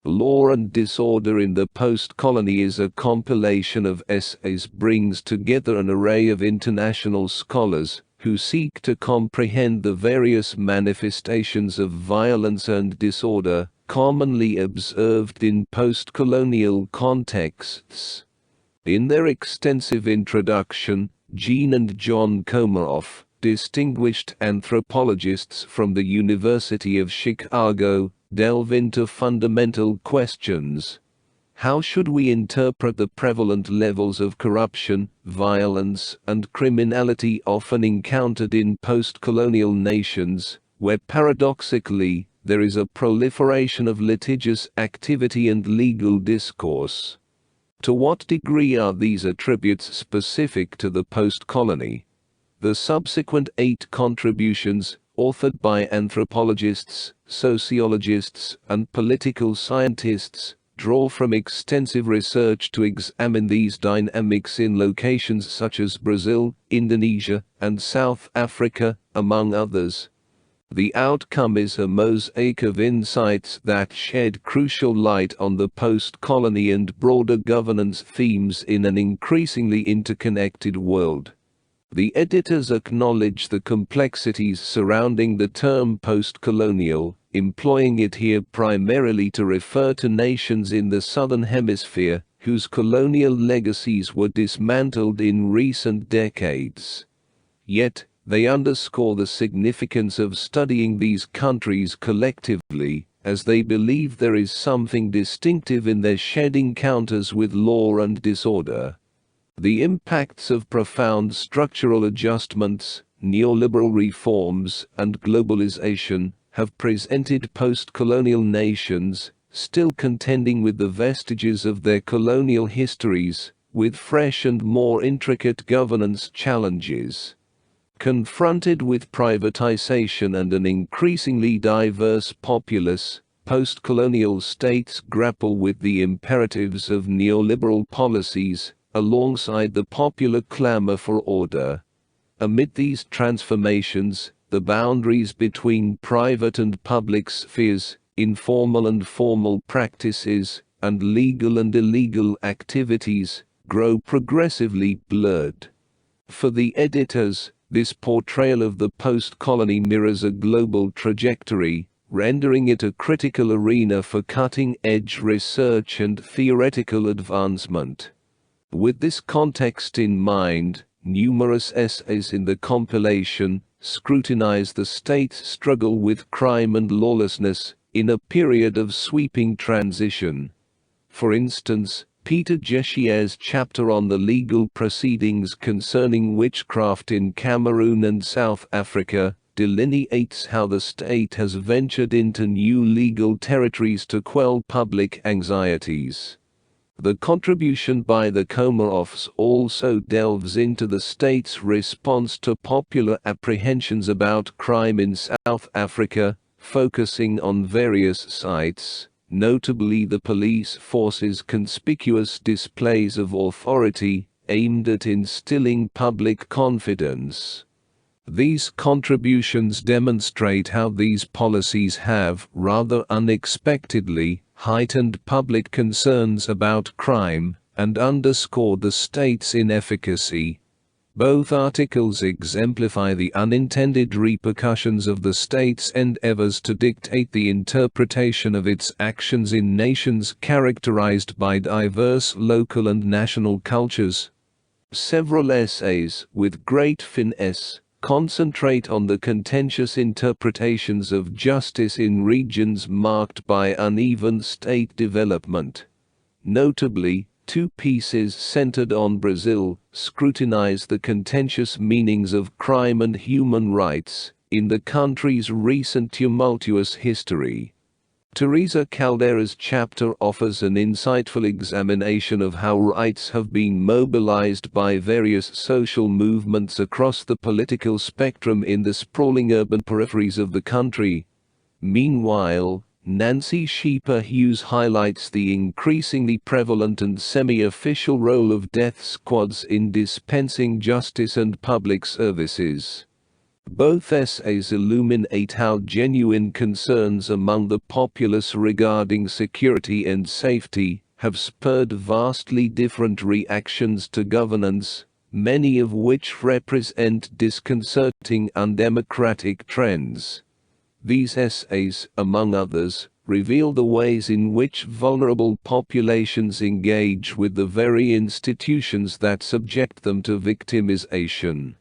Law and Disorder in the Postcolony is a compilation of essays brings together an array of international scholars who seek to comprehend the various manifestations of violence and disorder commonly observed in postcolonial contexts. In their extensive introduction, Jean and John Comaroff, distinguished anthropologists from the University of Chicago, delve into fundamental questions. How should we interpret the prevalent levels of corruption, violence, and criminality often encountered in postcolonial nations, where paradoxically, there is a proliferation of litigious activity and legal discourse? To what degree are these attributes specific to the postcolony? The subsequent 8 contributions, authored by anthropologists, sociologists, and political scientists, draw from extensive research to examine these dynamics in locations such as Brazil, Indonesia, and South Africa, among others. The outcome is a mosaic of insights that shed crucial light on the post-colony and broader governance themes in an increasingly interconnected world. The editors acknowledge the complexities surrounding the term post-colonial, employing it here primarily to refer to nations in the Southern Hemisphere, whose colonial legacies were dismantled in recent decades. Yet, they underscore the significance of studying these countries collectively, as they believe there is something distinctive in their shared encounters with law and disorder. The impacts of profound structural adjustments, neoliberal reforms, and globalization have presented post-colonial nations, still contending with the vestiges of their colonial histories, with fresh and more intricate governance challenges. Confronted with privatization and an increasingly diverse populace, post-colonial states grapple with the imperatives of neoliberal policies, alongside the popular clamor for order. Amid these transformations, the boundaries between private and public spheres, informal and formal practices, and legal and illegal activities, grow progressively blurred. For the editors, this portrayal of the post-colony mirrors a global trajectory, rendering it a critical arena for cutting-edge research and theoretical advancement. With this context in mind, numerous essays in the compilation scrutinize the state's struggle with crime and lawlessness in a period of sweeping transition. For instance, Peter Jeshier's chapter on the legal proceedings concerning witchcraft in Cameroon and South Africa delineates how the state has ventured into new legal territories to quell public anxieties. The contribution by the Comaroffs also delves into the state's response to popular apprehensions about crime in South Africa, focusing on various sites, notably the police force's conspicuous displays of authority, aimed at instilling public confidence. These contributions demonstrate how these policies have, rather unexpectedly, heightened public concerns about crime, and underscore the state's inefficacy. Both articles exemplify the unintended repercussions of the state's endeavors to dictate the interpretation of its actions in nations characterized by diverse local and national cultures. Several essays, with great finesse, concentrate on the contentious interpretations of justice in regions marked by uneven state development. Notably, 2 pieces centered on Brazil scrutinize the contentious meanings of crime and human rights in the country's recent tumultuous history. Teresa Caldera's chapter offers an insightful examination of how rights have been mobilized by various social movements across the political spectrum in the sprawling urban peripheries of the country. Meanwhile, Nancy Sheeper Hughes highlights the increasingly prevalent and semi-official role of death squads in dispensing justice and public services. Both essays illuminate how genuine concerns among the populace regarding security and safety have spurred vastly different reactions to governance, many of which represent disconcerting undemocratic trends. These essays, among others, reveal the ways in which vulnerable populations engage with the very institutions that subject them to victimization.